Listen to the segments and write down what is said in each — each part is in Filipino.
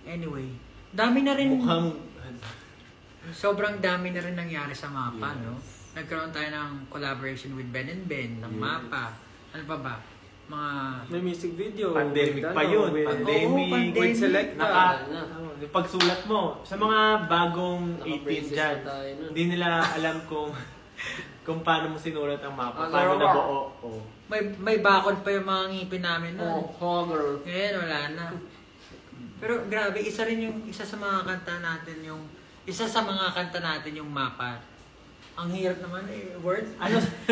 Anyway, dami na rin. Mukhang... Sobrang dami na rin nangyari sa MAPA, no? Nagkaroon tayo ng collaboration with Ben and Ben, ng MAPA. Ano pa ba? Mga... May music video. Pandemic pa yun. Pandemic. With Selecta. Yung pagsulat mo, sa mga bagong 18 dyan, hindi nila alam kung paano mo sinulat ang mapa, paano nabuo. Oh. May bakod pa yung mga ngipin namin nun. Homer. Ngayon, wala na. Pero grabe, isa sa mga kanta natin yung MAPA. Ang hirap naman eh, word.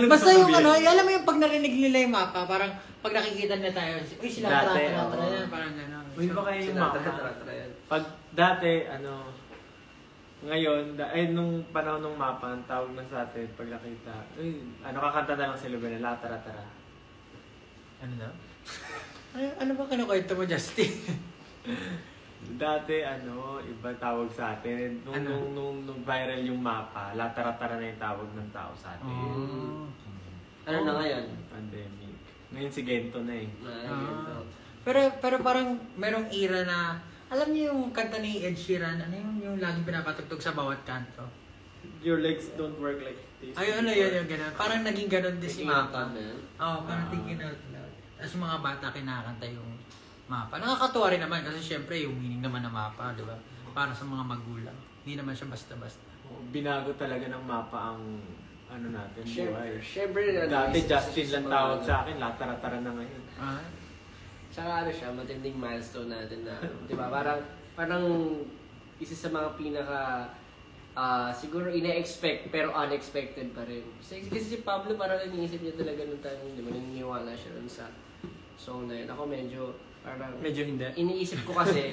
Basta yung alam mo yung pag narinig nila yung MAPA, parang pag nakikita nila tayo, uy, sila Dati, tra yan, parang gano'n. Uy, ba kayo yung MAPA? Pag dati, ngayon, nung panahon ng MAPA, ang tawag na sa atin, pag nakita, uy, kakanta na lang sila ba nila, tara-tara. Ano na? Ano ba kinukwento mo, Justin? Dati, iba tawag sa atin. Nung viral yung MAPA, latara-tara na yung tawag ng tao sa atin. Ano na ngayon? Pandemic. Ngayon si Gento na eh. Pero parang merong era na, alam niyo yung kanta ni Ed Sheeran, ano yung laging pinapatugtog sa bawat kanto? Your legs don't work like this. Ay, yun yung gano'n. Parang naging gano'n din si MAPA. Parang thinking out loud. Tapos mga bata kinakanta yung MAPA. Nakakatuwa rin naman kasi syempre yung meaning naman ng MAPA, di ba? Para sa mga magulang. Hindi naman siya basta-basta. Binago talaga ng MAPA ang natin, buhay. Siyempre, dati Justin lang tawag sa akin, latara-tara na ngayon. Tsaka siya, matinding milestone natin na, di ba? Parang isa sa mga pinaka, siguro ina-expect pero unexpected pa rin. Kasi si Pablo parang iniisip niya talaga nung time, di ba? Naniniwala siya dun sa song na yun. Ako medyo hindi. Iniisip ko kasi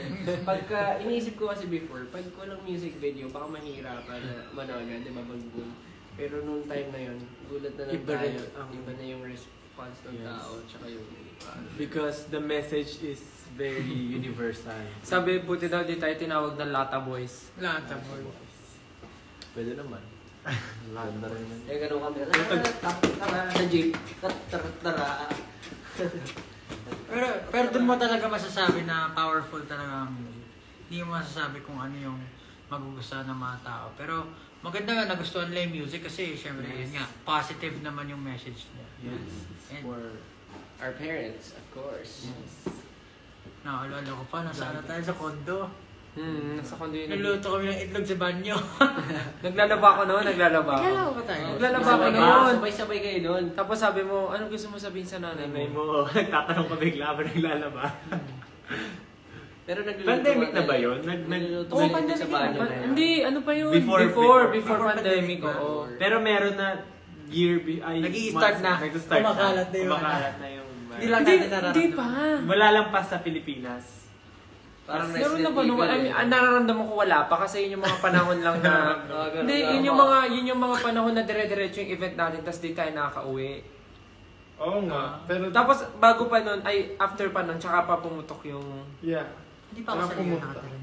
before, pag walang music video, baka mahirapan na manood, di ba? Mag-boom. Pero nung time na yun, gulat na lang tayo. Iba na yung response ng tao, tsaka yung... Because the message is very universal. Sabi, buti daw di tayo tinawag ng Lata Boys. Lata Boys. Pwede naman. Lata rin naman. Ganun kami. Tara sa jeep. Tara. Pero dun mo talaga masasabi na powerful talaga ang music. Hindi mo masasabi kung ano yung magugustuhan ng mga tao. Pero maganda nga nagustuhan nila yung music kasi syempre yun nga, positive naman yung message niya. Yes. For our parents, of course. Yes. Nakalala ko pa, nasaan na tayo sa kondo. Nasa kondo yun. Nuluto kami ng itlog sa banyo. Naglalaba ako noon, Naglalaba ba tayo? Naglalaba ako noon. Sabay-sabay kayo noon. Tapos sabi mo, anong gusto mo sabihin sa nanay mo? Nagtatanong ka bigla ba naglalaba? Pero pandemic na ba yun? Pandemic sa banyo na yun. Hindi, ano pa yun? Before pandemic, oo. Pero meron na year nag-i-start na. Kumakalat na yung Hindi lang natin nararamdaman. Hindi pa. Wala lang pa sa Pilipinas. Parang meron na ba no? Nararamdaman ko wala pa kasi yun yung mga panahon lang na hindi, yun yung mga panahon na dire-diretso yung event natin tapos di tayo nakaka-uwi. Oo nga. Pero tapos bago pa nun, after pa nun, tsaka pa pumutok yung... Yeah. Hindi pa ako sa Leo nakatira.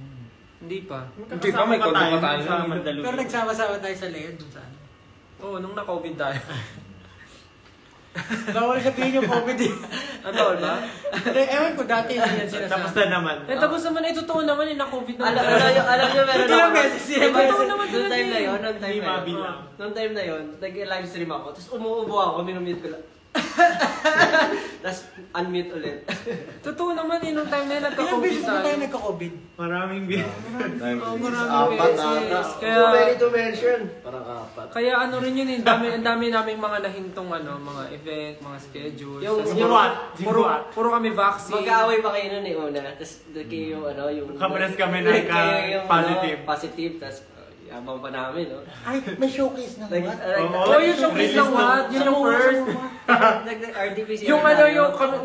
Hindi pa. Hindi pa, may kondo pa tayo. Pero nagsama-sama tayo sa Leo dun saan? Oo, nung na-COVID tayo. Bawal sabihin yung COVID eh. Bawal ba? Ewan ko dati yan sinasabi. Tapos na naman. Tapos naman, totoo naman na-COVID naman. Alam nyo, meron ako. Totoo naman Nung time na yun, Nung time na yun, nag-live stream ako, tapos umuubo ako, minumute ko lang. Tapos unmute ulit. Totoo naman nung time na yun, Ilang nagka-COVID beses na tayo tayo. nagka-COVID? Maraming beses. Maraming beses. Too many to mention. Parang apat. Kaya ano rin yun ang dami naming mga nahintong mga event, mga schedules. Puro kami vaccine. Mag-aaway pa kayo nun una. Tapos kayo yung Kaparas kami nagka-positive. Positive, tapos yabang pa namin, no? Ay, may showcase na what? Yung showcase ng what? Yun yung first. Nag-RT-PCR Yung yung kami...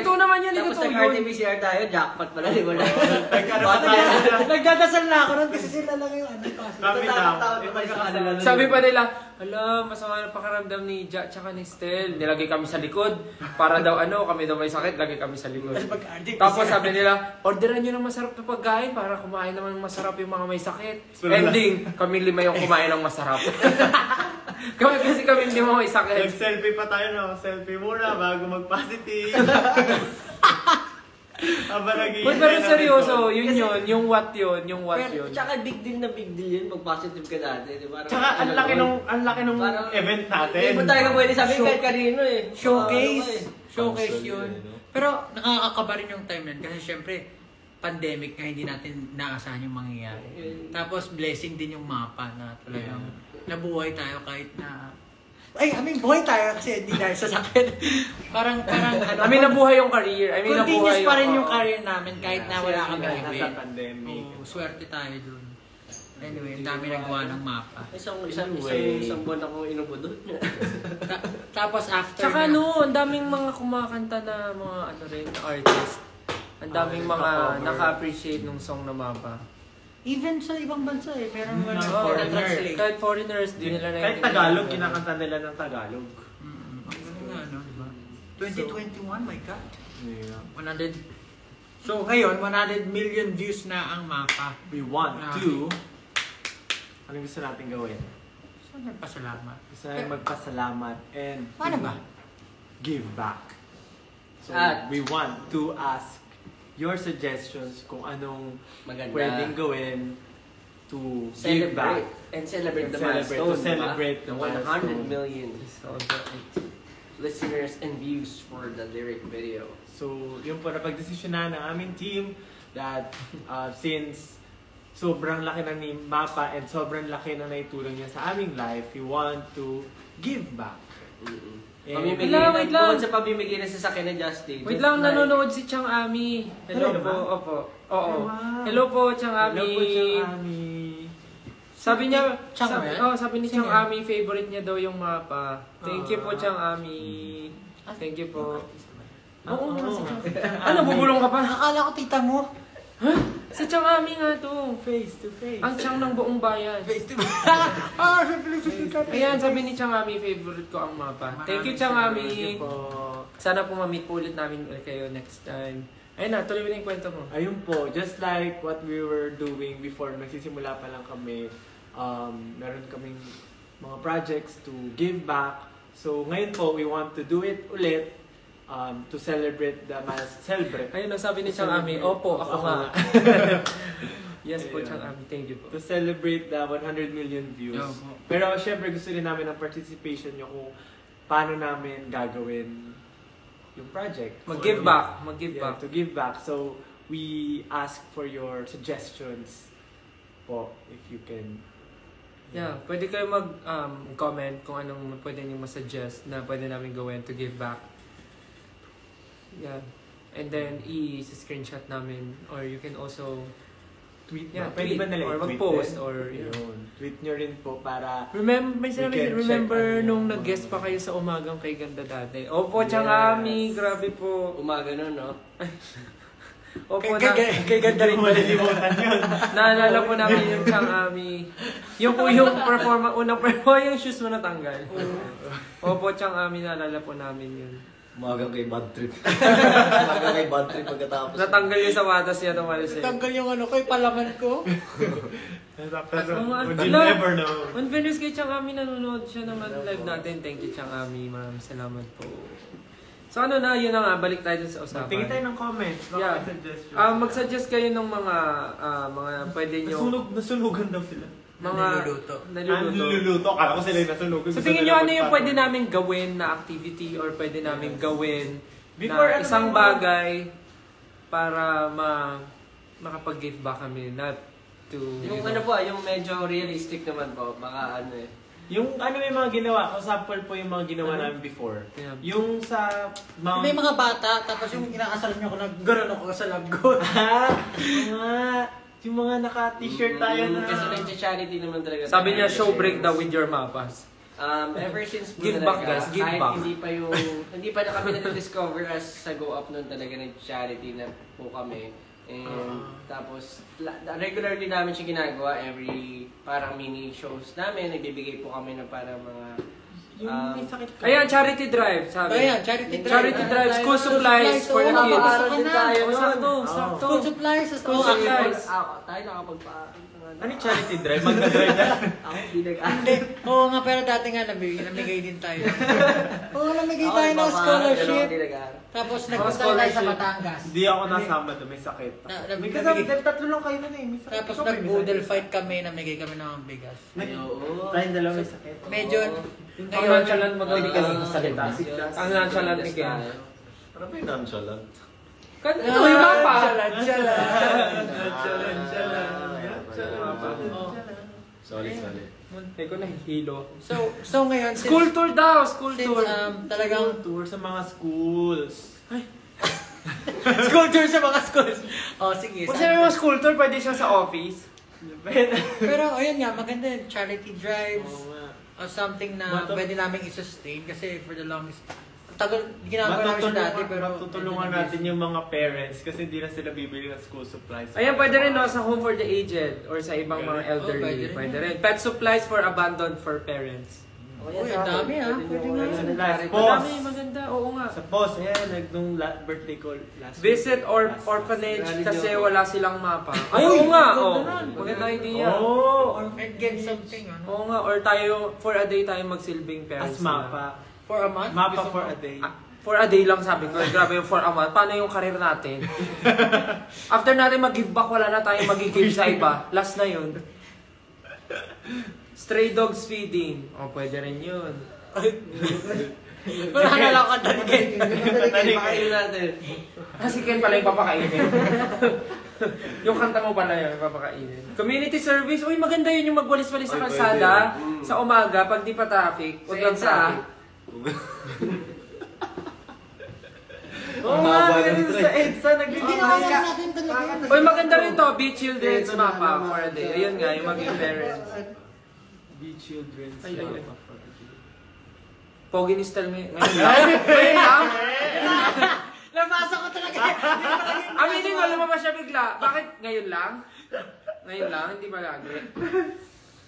Totoo naman yun, tapos totoo yun. nag-RT-PCR tayo, jackpot pala, di ba? Nagdadasal na ako nun kasi sila lang yung Sabi pa nila, masama na pakaramdam ni Ja tsaka ni Stel. Nilagay kami sa likod. Para daw kami daw may sakit, lagay kami sa likod. Tapos sabi nila, orderan nyo ng masarap na pagkain para kumain naman masarap yung mga may sakit. Ending, kami 5 yung kumain ng masarap. Kasi kami 5 may sakit. Nag-selfie pa tayo, no? Selfie muna bago mag-positive. Uy, pero seryoso, yun, yung what yun. Tsaka big deal yun pag positive ka dati. Diba? Tsaka ang laki nung event natin. Hindi mo talaga pwede sabihin kahit kanino eh. Showcase yun. Pero nakakakaba rin yung time yan kasi syempre, pandemic nga hindi natin naasahan yung mangyayari. Tapos blessing din yung mapa na talagang nabuhay tayo kahit na buhay tayo kasi hindi dahil sa sakit. parang nabuhay yung career. Continuous pa rin yung career namin kahit na wala kami event. Nasa pandemic. Swerte tayo dun. Anyway, ang dami nagawa ng mapa. Isang buwan ako inubo doon. Tapos after Tsaka ang daming mga kumakanta na mga artist. Ang daming mga naka-appreciate nung song na mapa. Even sa ibang bansa meron mga foreigner. Kahit foreigners, di nila kahit Tagalog, kinakanta nila ng Tagalog. Ang galing nga, diba? 2021, my God. Yeah. 100. So ngayon, 100 million views na ang mapa. We want to... Ano gusto natin gawin? So nagpasalamat. Gusto natin magpasalamat and... Paano ba? Give back. So, At we want to ask your suggestions kung anong maganda pwedeng gawin to give back. And celebrate the milestone. To celebrate the the 100 million listeners and views for the lyric video. So, yun po, napag-desisyonan ng aming team that since sobrang laki na ni Mapa and sobrang laki na naitulong niya sa aming life, we want to give back. Wait lang. Bukod sa pamimigay na sasakyan na Justin. Wait lang, nanonood si Chang Ami. Hello po, opo. Oo. Hello po, Chang Ami. Hello po, Chang Ami. Sabi niya, sabi ni Sino Chang Ami, favorite niya daw yung mapa. Thank you po, Chang Ami. Thank you po. Oo nga, si Chang. Ano, bubulong ka pa? Akala ko tita mo. Si Chang Ami nga to. Face to face. Ang Chang ng buong bayan. Face to face. Ayan, sabi ni Chang Ami, favorite ko ang mapa. Thank you, Chang Ami. Sana po ma-meet po ulit namin kayo next time. Ayun na, tuloy mo na yung kwento mo. Ayun po, just like what we were doing before, nagsisimula pa lang kami, meron kaming mga projects to give back. So ngayon po, we want to do it ulit to celebrate the celebrate. Ayun na, sabi ni Chang Ami, opo, ako nga. Yes po, Chang Ami, thank you po. To celebrate the 100 million views. Pero syempre gusto rin namin ang participation nyo kung paano namin gagawin yung project. Mag-give back. To give back. So, we ask for your suggestions po, if you can. Yeah, pwede kayo mag-comment kung anong pwede niyo masuggest na pwede namin gawin to give back. Yeah. And then, i-screenshot namin. Or you can also tweet. Pwede ba nila or mag-post or yun. Tweet nyo rin po para remember nung nag-guest pa kayo sa Umagang Kay Ganda dati. Opo, Chang Ami, grabe po. Umaga nun, no? Opo, kay Ganda rin. Malilimutan yun. Naalala po namin yung Chang Ami. Yung po yung unang performance, yung shoes mo natanggal. Opo, Chang Ami, naalala po namin yun. Umagang kay bad trip. Umagang kay bad trip pagkatapos. Natanggal yung sapatos niya tumalis. Natanggal yung palaman ko. Pero, you never know. On fairness kay Chang Ami, nanonood siya naman live natin. Thank you, Chang Ami. Maraming salamat po. So ano na, yun na nga, balik tayo sa usapan. Tingin tayo ng comments, yeah. Mag-suggest kayo ng mga pwede nyo... Nasunugan daw sila. Mga niluluto. Akala ko sila yung nasunugan. So tingin nyo ano yung pwede namin gawin na activity or pwede namin gawin na isang bagay para makapag-give back kami, not to... Yung yung medyo realistic naman po, baka Yung may mga ginawa, sample po yung mga ginawa namin before. Yeah. Yung sa... May mga bata, tapos yung inaasalan niyo ako na gano'n ako sa lagot. Yung mga naka-t-shirt tayo na... Kasi nag-charity naman talaga. Sabi niya, show break daw with your mapas. Ever since po give talaga, back guys, give kahit back. hindi pa na kami na-discover as sa Go Up noon talaga nag-charity na po kami. And tapos, regularly namin siya ginagawa every parang mini shows namin. Nagbibigay po kami ng parang mga Yung may sakit ka. Ayan, charity drive, sabi. Ayan, charity drive. Charity drive, school supplies for the kids. Nakapaaral din tayo Oh, nun. sakto, sakto. School supplies sa School school supplies. Tayo nakapagpaaral. Ano yung charity drive? Mag-drive na. Ako, hindi nag-aaral. Hindi. Oo nga, pero dati nga namigay din tayo. Oo, namigay tayo ng scholarship. Hindi nag-aaral. Tapos nagpunta tayo sa scholarship. Batangas. Hindi ako nasama doon, may sakit. May kasama, tatlo lang kayo nun eh. May sakit. Tapos Ikaw ba may nag-boodle sakit? fight kami, namigay kami ng bigas. Oo. Tayong dalawa may sakit. Medyo, Ang ngayon, nonchalant mo daw ni Ken. Salita. Ang nonchalant ni Ken. Ano ba yung nonchalant? Ito yung mapa. Sorry. Munti ko nahihilo. So ngayon, School tour daw, school since tour. talagang Tour sa mga schools. school tour sa mga schools. Oh, sige. Kung sino yung school tour, pwede siya sa office. Pero ayun nga, maganda yun. Charity drives. Oo nga. O something na pwede namin i-sustain kasi for the longest tagal ginagawa namin siya dati pero Matutulungan natin yung mga parents kasi hindi na sila bibili ng school supplies. Ayan, pwede rin no, sa home for the aged or sa ibang mga elderly. Oh, Pwede rin. Pet supplies for abandoned for parents. Uy, ang dami pwede nga yun. Madami, maganda. Oo nga. Sa post, ayan, nung birthday ko last Visit or orphanage kasi wala silang mapa. Ay, oo nga. Oh. Maganda idea. Oh! And get something, ano? Oo nga, or tayo, for a day tayo magsilbing parents. As mapa. For a month? Mapa Gusto for mo? a day. For a day lang sabi ko. Grabe yung for a month. Paano yung career natin? After natin mag-give back, wala na tayong mag-give sa iba. Last na yun. Stray dogs feeding. Oh, pwede rin yun. Wala na lang ako talagang. Pakain natin. Kasi Ken pala yung papakainin. Yung kanta mo pala yun, papakainin. Community service. Uy, maganda yun yung magwalis-walis sa Ay, kalsada. pwede. Sa umaga, pag di pa traffic. Huwag lang traffic. Oo nga, meron sa EDSA, Hindi na kaya natin talaga. Uy, maganda rin to. Be Children's Mapa for a day. Ayun nga, yung maging parents. Be children's Ay, ay, ay. mapa for a day. Pogi ni Stel ngayon lang. Ngayon lang. Nabasa ko talaga. Aminin mo, lumabas siya bigla. Bakit ngayon lang? Ngayon lang, hindi ba lagi?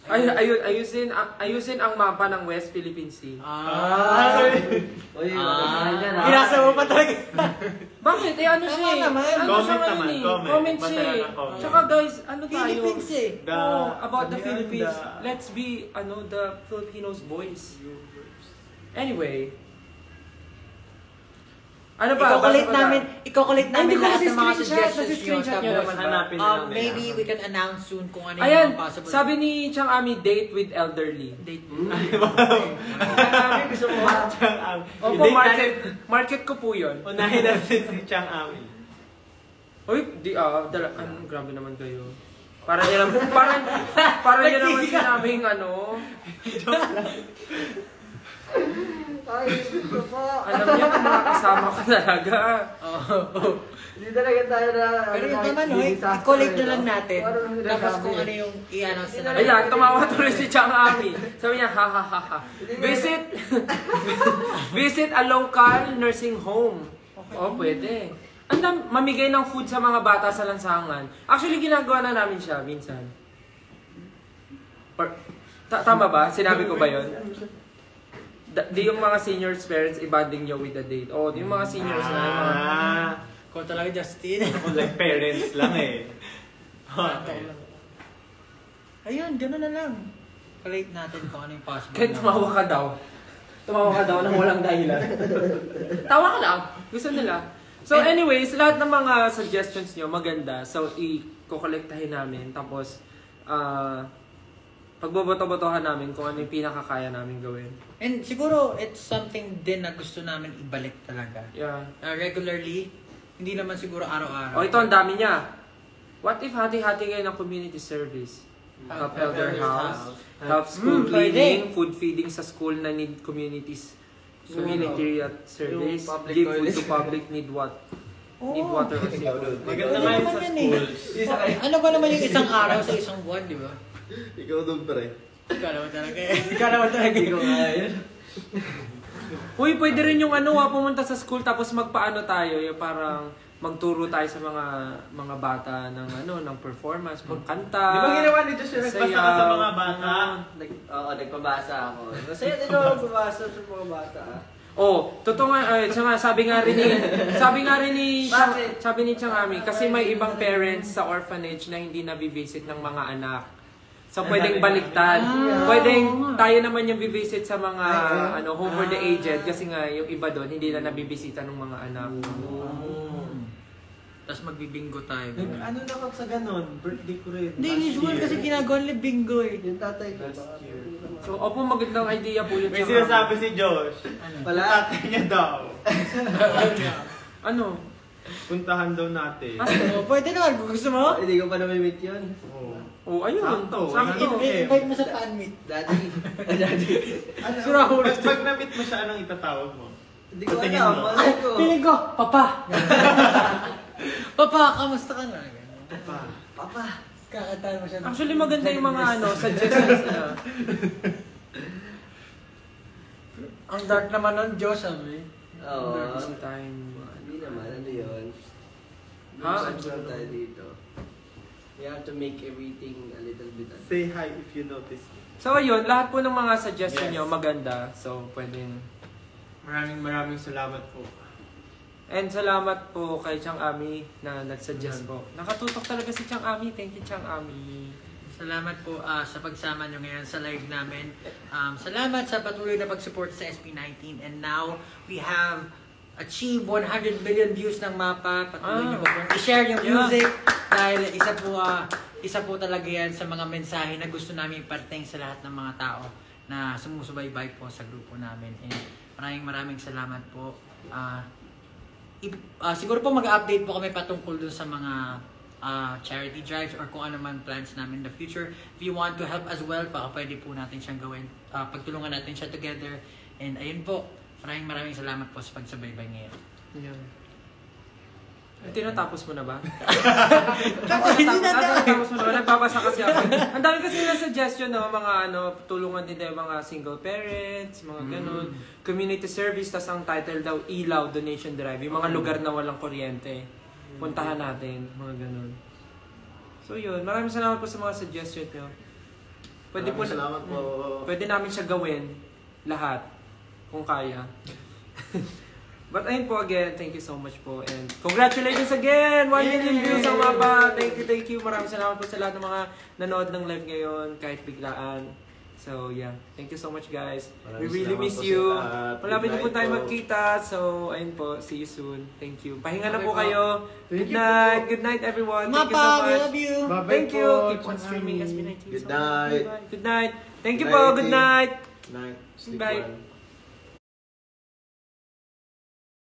Ayusin ang mapa ng West Philippine Sea. Uy, makasahan yan ha. Pinasa mo pa talaga. Bakit? Eh ano siya eh? naman. Ano Comment siya naman, ngayon eh? comment. Comment Basta siya lang eh. ang comment. Tsaka guys, ano tayo? Philippines eh. Oh, about the ano yan, Philippines. the- Let's be, the Filipinos voice. Anyway. Ano ba? I-calculate namin Hindi ko lahat kasi ng mga screenshot. suggestions Kasi screenshot nyo tapos, naman. Hanapin na lang nila. maybe we can announce soon kung ano Ayan, yung possible. sabi ni Chang Ami, date with elderly. Date. Gusto mo ba? Chang Ami. Opo, Hindi, market ko po yun. Unahin natin si Chang Ami. Uy, grabe naman kayo. Para niya naman, para niya naman sinabing Ay, gusto po. alam niyo kung mga kasama ko talaga. Hindi talaga tayo na... Pero yun naman, i-collect na lang natin. Tapos kung ano yung i-announce na natin. Ayan, tumawa tuloy si Chang Ami. Sabi niya, ha ha ha ha. Visit a local nursing home. Oh, pwede. Mamigay ng food sa mga bata sa lansangan. Actually, ginagawa na namin siya minsan. Tama ba? Sinabi ko ba yun? Di yung mga seniors parents i-bonding nyo with the date. Oh, yung mga seniors na yung mga... Kung talaga Justin. Ako like parents lang eh. Ayun, gano'n na lang. Collect natin kung ano yung possible. Kahit tumawa ka daw. Tumawa ka daw nang walang dahilan. Tawa ka lang. Gusto nila. So anyways, lahat ng mga suggestions nyo maganda. So i-kolektahin namin. Tapos, pagboboto-botohan namin kung ano yung pinakakaya namin gawin. And siguro, it's something din na gusto namin ibalik talaga. Yeah. Regularly, hindi naman siguro araw-araw. O ito, ang dami niya. What if hati-hati kayo ng community service? Help elder house, help school cleaning, food feeding sa school na need community service, give food to public need what? Need water kasi. Maganda nga yun sa schools. Ano ba naman yung isang araw sa isang buwan, di ba? Ikaw doon pre. Ikaw naman talaga eh. Ikaw naman talaga. Hindi ko kaya. Uy, pwede rin yung pumunta sa school tapos magpaano tayo, yung parang magturo tayo sa mga bata ng ng performance, pagkanta. Di ba ginawa ni Josh yung nagbasa ka sa mga bata? Oo, nagpabasa ako. Masaya din ako magbabasa sa mga bata. Oh, totoo nga, sabi nga rin ni Chang Ami, kasi may ibang parents sa orphanage na hindi nabivisit ng mga anak. So, pwedeng baliktad. Pwedeng tayo naman yung bivisit sa mga home for the aged, kasi nga yung iba doon, hindi na nabibisita ng mga anak. Tapos magbibingo tayo. Ano na ka sa ganon? Birthday ko rin. Hindi, usual kasi ginagawa nila bingo eh. Yung tatay ko. So, opo, magandang idea po yun. May sinasabi si Josh. Wala. Tatay niya daw. Ano? Puntahan daw natin. Pwede naman, kung gusto mo. Hindi ko pa na-meet yun. Oh, ayun. Sakto. Invite mo sa fan meet. Daddy. Si Rahul. Pag na-meet mo siya, anong itatawag mo? Hindi ko Patingin alam. mo. Malay ko. Piling ko, Papa! Papa, kamusta ka na? Papa. Kakataan mo siya. Actually, maganda yung mga suggestions na. Ang dark naman nun, Diyos, sabi. Oo. Darkest time. Hindi naman. Ano yun? Ha? Ano tayo dito? We have to make everything a little bit. Say hi if you notice me. So, ayun, lahat po ng mga suggestion Yes. nyo maganda. So, pwedeng. Maraming salamat po. And salamat po kay Chang Ami na nag-suggest po. Nakatutok talaga si Chang Ami. Thank you, Chang Ami. Salamat po sa pagsama nyo ngayon sa live namin. Salamat sa patuloy na pag-support sa SB19. And now, we have achieved 100 million views ng mapa. Patuloy nyo po kung i-share yung music. Dahil isa po talaga yan sa mga mensahe na gusto namin iparating sa lahat ng mga tao na sumusubaybay po sa grupo namin. And maraming salamat po. Siguro po mag-update po kami patungkol dun sa mga charity drives or kung ano man plans namin in the future. If you want to help as well, baka pwede po natin siyang gawin. Pagtulungan natin siya together. And ayun po, maraming salamat po sa pagsubaybay ngayon. Yan. Tinatapos mo na ba? Tinatapos mo na ba? Nagbabasa kasi ako. Ang dami kasi na suggestion no, mga tulungan din tayo mga single parents, mga ganun. Community service, tas ang title daw, ilaw, donation drive. Yung mga lugar na walang kuryente. Puntahan natin, mga ganun. So yun, maraming salamat po sa mga suggestion nyo. Salamat po. Pwede namin siya gawin, lahat, kung kaya. But ayun po again, thank you so much po. And congratulations again! 1 million views ang mapa! Thank you. Maraming salamat po sa lahat ng mga nanood ng live ngayon, kahit biglaan. So yeah, thank you so much guys. We really miss you. Malapit na po tayo magkita. So ayun po, see you soon. Thank you. Pahinga na po kayo. Good night. Good night everyone. Thank you so Mapa, we much. love you! Thank you. Keep on streaming SB19. Good night. Good night. Thank you po. Good night. Night. Sleep Bye. well.